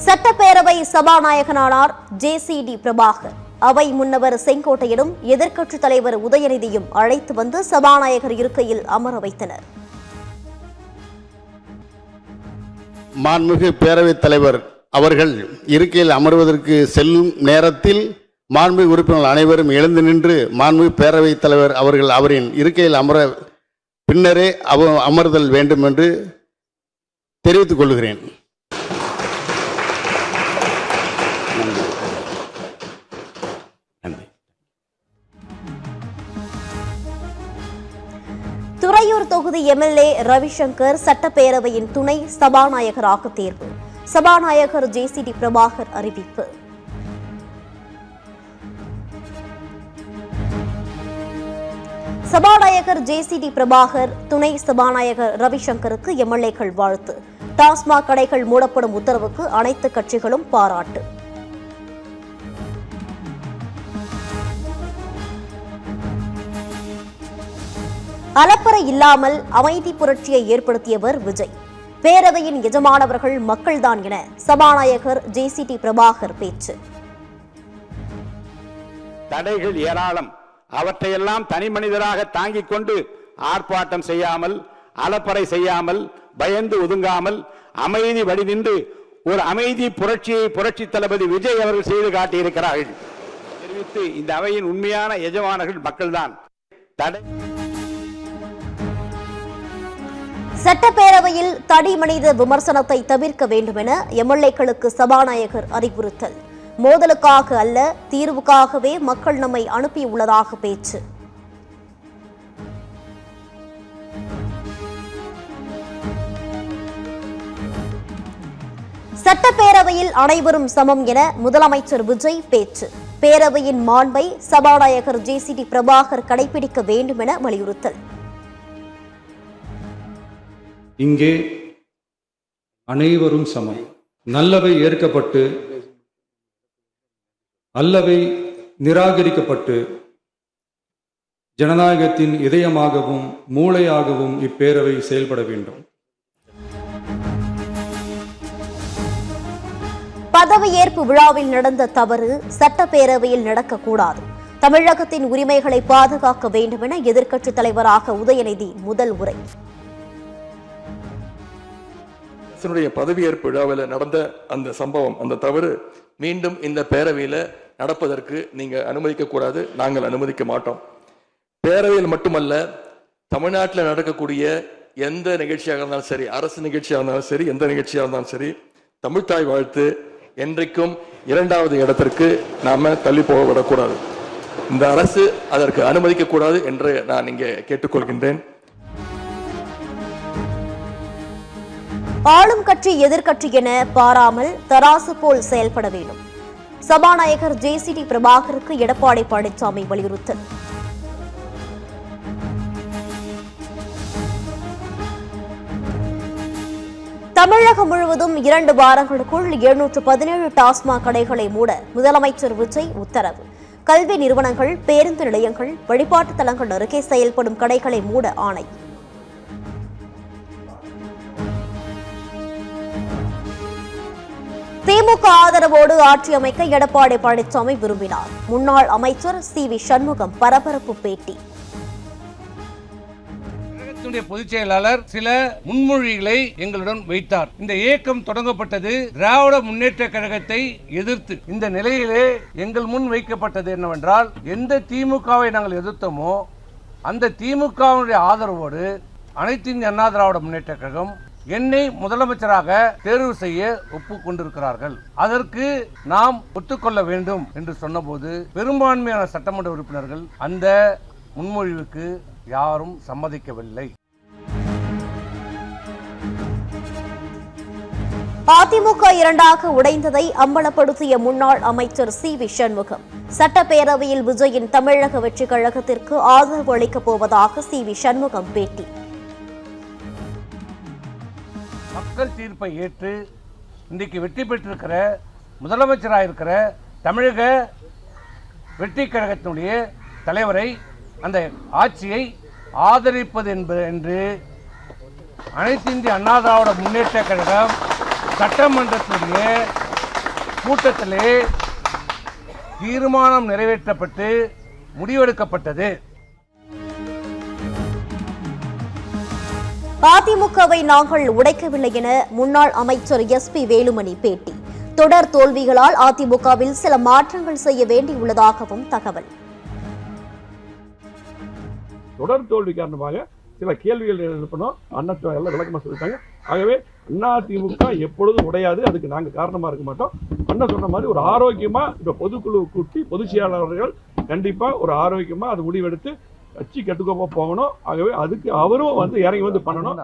சட்டப்பேரவை சபாநாயகனானார் ஜே.சி.டி. பிரபாகர். அவை முன்னவர் செங்கோட்டையனும் எதிர்க்கட்சித் தலைவர் உதயநிதியும் அழைத்து வந்து சபாநாயகர் இருக்கையில் அமர வைத்தனர். மாண்புமிகு பேரவைத் தலைவர் அவர்கள் இருக்கையில் அமர்வதற்கு செல்லும் நேரத்தில் மாண்புமிகு உறுப்பினர்கள் அனைவரும் எழுந்து நின்று மாண்புமிகு பேரவைத் தலைவர் அவர்கள் அவரின் இருக்கையில் அமர பின்னரே அமர்தல் வேண்டும் என்று தெரிவித்துக் கொள்கிறேன். துறையூர் தொகுதி எம்எல்ஏ ரவிசங்கர் சட்டப்பேரவையின் துணை சபாநாயகராக தேர்வு. சபாநாயகர் ஜே.சி.டி. பிரபாகர் அறிவிப்பு. சபாநாயகர் ஜே.சி.டி. பிரபாகர், துணை சபாநாயகர் ரவிசங்கருக்கு எம்எல்ஏக்கள் வாழ்த்து. டாஸ்மாக் கடைகள் மூடப்படும் உத்தரவுக்கு அனைத்து கட்சிகளும் பாராட்டு. அலப்பறை இல்லாமல் அமைதி புரட்சியை ஏற்படுத்தியவர் விஜய். பேரவையின் எஜமானவர்கள் மக்கள்தான் என சபாநாயகர் ஜே.சி.டி. பிரபாகர் பேச்சு. தடைகள் ஏராளம், அவற்றையெல்லாம் தனி மனிதராக தாங்கிக் கொண்டு ஆர்ப்பாட்டம் செய்யாமல், அலப்பறை செய்யாமல், பயந்து ஒதுங்காமல் அமைதி வழி நின்று ஒரு அமைதி புரட்சியை புரட்சி தளபதி விஜய் அவர்கள் செய்து காட்டியிருக்கிறார்கள் தெரிவித்து இந்த அவையின் உண்மையான எஜமானர்கள் மக்கள்தான். சட்டப்பேரவையில் தனி மனித விமர்சனத்தை தவிர்க்க வேண்டும் என எம்எல்ஏக்களுக்கு சபாநாயகர் அறிவுறுத்தல். மோதலுக்காக அல்ல, தீர்வுக்காகவே மக்கள் நம்மை அனுப்பியுள்ளதாக பேச்சு. சட்டப்பேரவையில் அனைவரும் சமம் என முதலமைச்சர் விஜய் பேச்சு. பேரவையின் மாண்பை சபாநாயகர் ஜே.சி.டி. பிரபாகர் கடைபிடிக்க வேண்டும் என வலியுறுத்தல். இங்கே அனைவரும் சமம். நல்லவை ஏற்கப்பட்டு அல்லவை நிராகரிக்கப்பட்டு ஜனநாயகத்தின் இதயமாகவும் மூளையாகவும் இப்பேரவை செயல்பட வேண்டும். பதவியேற்பு விழாவில் நடந்த தவறு சட்டப்பேரவையில் நடக்கக்கூடாது. தமிழகத்தின் உரிமைகளை பாதுகாக்க வேண்டும் என எதிர்க்கட்சித் தலைவராக உதயநிதி முதல் உரை. பதவியேற்பு விழாவில் நடந்த அந்த சம்பவம், அந்த தவறு மீண்டும் இந்த பேரவையில் நடப்பதற்கு நீங்க அனுமதிக்க கூடாது. நாங்கள் அனுமதிக்க மாட்டோம். பேரவையில் மட்டுமல்ல, தமிழ்நாட்டில் நடக்கக்கூடிய எந்த நிகழ்ச்சியாக இருந்தாலும் சரி, அரசு நிகழ்ச்சியாக இருந்தாலும் சரி, எந்த நிகழ்ச்சியாக இருந்தாலும் சரி, தமிழ்தாய் வாழ்த்து என்றைக்கும் 2வது இடத்திற்கு நாம தள்ளி போக விடக்கூடாது. இந்த அரசு அதற்கு அனுமதிக்க கூடாது என்று நான் இங்கே கேட்டுக்கொள்கின்றேன். ஆளும் கட்சி எதிர்க்கட்சி என பாராமல் தராசு போல் செயல்பட வேண்டும். சபாநாயகர் ஜே.சி.டி. பிரபாகருக்கு எடப்பாடி பழனிசாமி வலியுறுத்தல். தமிழகம் முழுவதும் 2 வாரங்களுக்குள் 717 டாஸ்மாக் கடைகளை மூட முதலமைச்சர் விஜய் உத்தரவு. கல்வி நிறுவனங்கள், பேருந்து நிலையங்கள், வழிபாட்டு தலங்கள் அருகே செயல்படும் கடைகளை மூட ஆணை. திமுக ஆதரவோடு ஆட்சி அமைக்க எடப்பாடி பழனிசாமி விரும்பினார். முன்னாள் அமைச்சர் சி.வி. சண்முகம் பரபரப்பு பேட்டி. பொதுச் செயலாளர் சில முன்மொழிகளை எங்களுடன் வைத்தார். இந்த இயக்கம் தொடங்கப்பட்டது திராவிட முன்னேற்ற கழகத்தை எதிர்த்து. இந்த நிலையிலே எங்கள் முன் வைக்கப்பட்டது என்னவென்றால், எந்த திமுகவை நாங்கள் எதிர்த்தோமோ அந்த திமுகவினுடைய ஆதரவோடு அனைத்து இந்திய அண்ணா திராவிட முன்னேற்ற கழகம் என்னை முதலமைச்சராக தேர்வு செய்ய ஒப்புக்கொண்டிருக்கிறார்கள். அதற்கு நாம் ஒத்துக்கொள்ள வேண்டும் என்று சொன்னபோது பெரும்பான்மையான சட்டமன்ற உறுப்பினர்கள் அந்த முன்மொழிவுக்கு யாரும் சம்மதிக்கவில்லை. அதிமுக 2ஆக உடைந்ததை அம்பலப்படுத்திய முன்னாள் அமைச்சர் சி.வி. சண்முகம். சட்டப்பேரவையில் விஜயின் தமிழக வெற்றி கழகத்திற்கு ஆதரவு அளிக்கப் போவதாக சி.வி. சண்முகம் பேட்டி. மக்கள் தீர்ப்பை ஏற்று இன்றைக்கு வெற்றி பெற்றிருக்கிற முதலமைச்சராக இருக்கிற தமிழக வெற்றி கழகத்தினுடைய தலைவரை, அந்த ஆட்சியை ஆதரிப்பது என்று அனைத்து இந்திய அண்ணா திராவிட முன்னேற்ற கழகம் சட்டமன்றத்தினுடைய கூட்டத்திலே தீர்மானம் நிறைவேற்றப்பட்டு முடிவெடுக்கப்பட்டது. அதிமுகவை நாங்கள் உடைக்கவில்லை என முன்னாள் அமைச்சர் SP வேலுமணி பேட்டி. தொடர் தோல்விகளால் அதிமுகவில் சில மாற்றங்கள் செய்ய வேண்டியுள்ளதாகவும் தகவல். தொடர் தோல்வி காரணமாக சில கேள்விகள் எழுப்பணும். அண்ணா எல்லாம் விளக்கமா சொல்லிட்டாங்க. ஆகவே அதிமுக எப்பொழுதும் உடையாது, அதுக்கு நாங்க காரணமா இருக்க மாட்டோம். அண்ணா சொன்ன மாதிரி ஒரு ஆரோக்கியமா இந்த பொதுக்குழு கூட்டி பொதுச் செயலாளர்கள் கண்டிப்பா ஒரு ஆரோக்கியமா அது முடிவெடுத்து கட்சி கட்டுக்கோப்பா போகணும். ஆகவே அதுக்கு அவரும் இறங்கி பண்ணணும்.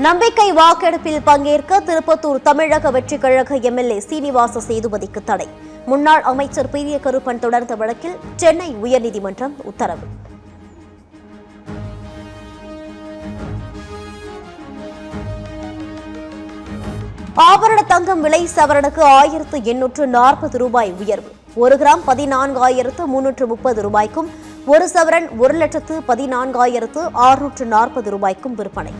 நம்பிக்கை வாக்கெடுப்பில் பங்கேற்க திருப்பத்தூர் தமிழக வெற்றிக் கழக MLA சீனிவாச சேதுபதிக்கு தடை. முன்னாள் அமைச்சர் பெரிய கருப்பன் தொடர்ந்த வழக்கில் சென்னை உயர்நீதிமன்றம் உத்தரவு. ஆபரண தங்கம் விலை சவரனுக்கு 1840 ரூபாய் உயர்வு. 1 கிராம் 14,330 ரூபாய்க்கும் 1 சவரன் 1,14,640 ரூபாய்க்கும் விற்பனை.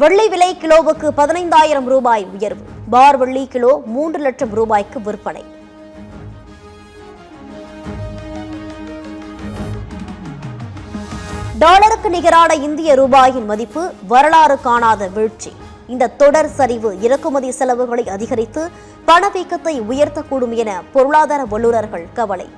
வெள்ளி விலை கிலோவுக்கு 15,000 ரூபாய் உயர்வு. பார் வெள்ளி கிலோ 3 லட்சம் ரூபாய்க்கு விற்பனை. டாலருக்கு நிகரான இந்திய ரூபாயின் மதிப்பு வரலாறு காணாத வீழ்ச்சி. இந்த தொடர் சரிவு இறக்குமதி செலவுகளை அதிகரித்து பணவீக்கத்தை உயர்த்தக்கூடும் என பொருளாதார வல்லுநர்கள் கவலை.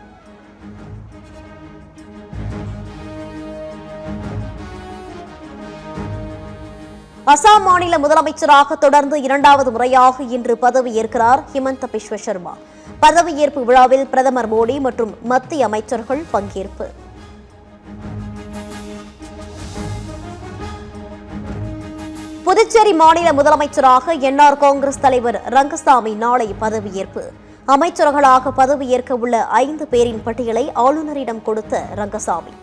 அசாம் மாநில முதலமைச்சராக தொடர்ந்து 2வது முறையாக இன்று பதவியேற்கிறார் ஹிமந்த பிஸ்வ சர்மா. பதவியேற்பு விழாவில் பிரதமர் மோடி மற்றும் மத்திய அமைச்சர்கள் பங்கேற்பு. புதுச்சேரி மாநில முதலமைச்சராக NR காங்கிரஸ் தலைவர் ரங்கசாமி நாளை பதவியேற்பு. அமைச்சர்களாக பதவியேற்க உள்ள 5 பேரின் பட்டியலை ஆளுநரிடம் கொடுத்த ரங்கசாமி.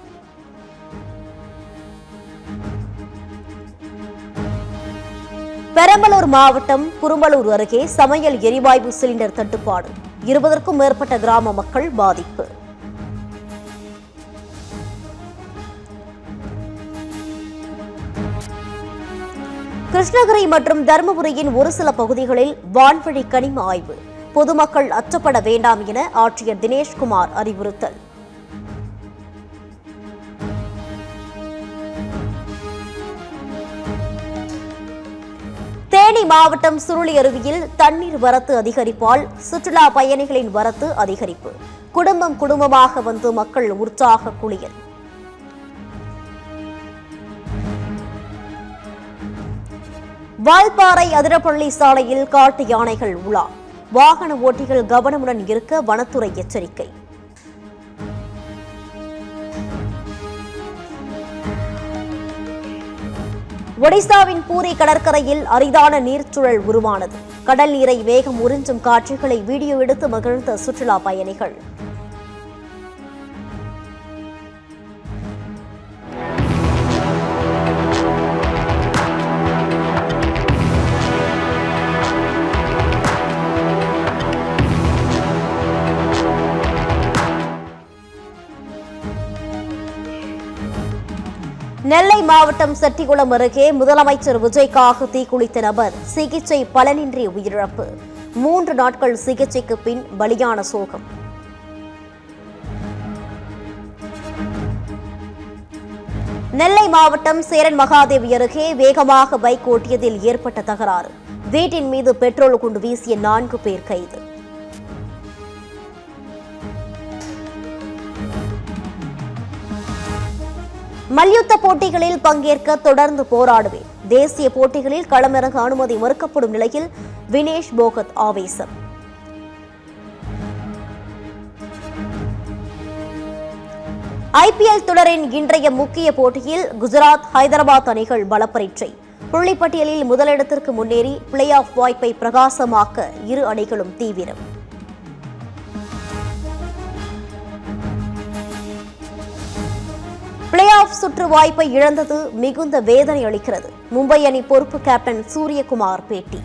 பெரம்பலூர் மாவட்டம் குரும்பலூர் அருகே சமையல் எரிவாயு சிலிண்டர் தட்டுப்பாடு. 20க்கும் மேற்பட்ட கிராம மக்கள் பாதிப்பு. கிருஷ்ணகிரி மற்றும் தருமபுரியின் ஒரு சில பகுதிகளில் வான்வழி கனிம ஆய்வு. பொதுமக்கள் அச்சப்பட வேண்டாம் என ஆட்சியர் தினேஷ்குமார் அறிவுறுத்தல். தேனி மாவட்டம் சுருளி அருவியில் தண்ணீர் வரத்து அதிகரிப்பால் சுற்றுலா பயணிகளின் வரத்து அதிகரிப்பு. குடும்பமாக வந்து மக்கள் உற்சாக குளியல். வால்பாறை அதிரப்பள்ளி சாலையில் காட்டு யானைகள் உலா. வாகன ஓட்டிகள் கவனமுடன் இருக்க வனத்துறை எச்சரிக்கை. ஒடிசாவின் பூரி கடற்கரையில் அரிதான நீர்ச்சுழல் உருவானது. கடல் நீரை வேகம் உறிஞ்சும் காட்சிகளை வீடியோ எடுத்து மகிழ்ந்த சுற்றுலா பயணிகள். நெல்லை மாவட்டம் செட்டிகுளம் அருகே முதலமைச்சர் விஜய்க்காக தீக்குளித்த நபர் சிகிச்சை பலனின்றி உயிரிழப்பு. 3 நாட்கள் சிகிச்சைக்கு பின் பலியான சோகம். நெல்லை மாவட்டம் சேரன் மகாதேவி அருகே வேகமாக பைக் ஓட்டியதில் ஏற்பட்ட தகராறு. வீட்டின் மீது பெட்ரோல் குண்டு வீசிய 4 பேர் கைது. மல்யுத்த போட்டிகளில் பங்கேற்க தொடர்ந்து போராடுவேன். தேசிய போட்டிகளில் களமிறங்க அனுமதி மறுக்கப்படும் நிலையில் வினேஷ் போகத் ஆவேசம். IPL தொடரின் இன்றைய முக்கிய போட்டியில் குஜராத் ஹைதராபாத் அணிகள் பலப்பரீட்சை. புள்ளிப்பட்டியலில் முதலிடத்திற்கு முன்னேறி பிளே ஆஃப் வாய்ப்பை பிரகாசமாக்க இரு அணிகளும் தீவிரம். பிளே ஆஃப் சுற்று வாய்ப்பை இழந்தது மிகுந்த வேதனை அளிக்கிறது. மும்பை அணி பொறுப்பு கேப்டன் சூரியகுமார் பேட்டி.